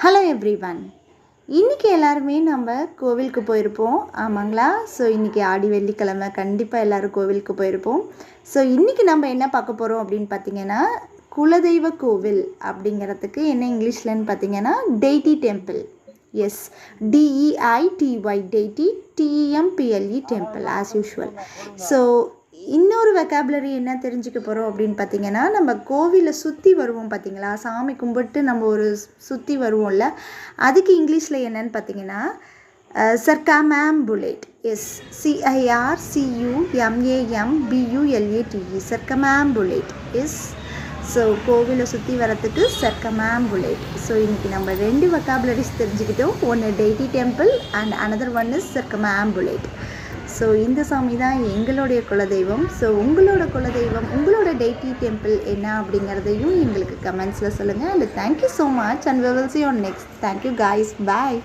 Hello everyone. இன்றைக்கி எல்லாருமே நம்ம கோவிலுக்கு போயிருப்போம், ஆமாங்களா? ஸோ இன்றைக்கி ஆடி வெள்ளிக்கிழமை, கண்டிப்பாக எல்லோரும் கோவிலுக்கு போயிருப்போம். ஸோ இன்றைக்கி நம்ம என்ன பார்க்க போகிறோம் அப்படின்னு பார்த்தீங்கன்னா, குலதெய்வ கோவில் அப்படிங்கிறதுக்கு என்ன இங்கிலீஷ்லன்னு பார்த்தீங்கன்னா deity temple. Yes, DEITY, deity, TEMPLE temple as usual. So இன்னொரு வெக்காபுலரி என்ன தெரிஞ்சுக்க போகிறோம் அப்படின்னு பார்த்தீங்கன்னா, நம்ம கோவிலில் சுற்றி வருவோம் பார்த்தீங்களா, சாமி கும்பிட்டு நம்ம ஒரு சுற்றி வருவோம்ல, அதுக்கு இங்கிலீஷில் என்னன்னு பார்த்தீங்கன்னா circumambulate. Yes, CIRCUMAMBULATE, circumambulate. Yes, so கோவிலை சுற்றி வரத்துக்கு சர்க்கமாம்புலேட். ஸோ இன்றைக்கி நம்ம 2 வெக்காபுலரிஸ் தெரிஞ்சுக்கிட்டோம். ஒன்று deity temple and another one is circumambulate. So இந்த சாமி தான் எங்களுடைய குலதெய்வம். ஸோ உங்களோட குலதெய்வம், உங்களோட டெய்டி டெம்பிள் என்ன அப்படிங்கிறதையும் எங்களுக்கு கமெண்ட்ஸில் சொல்லுங்கள். And thank you so much and we will see you on next. Thank you guys. Bye.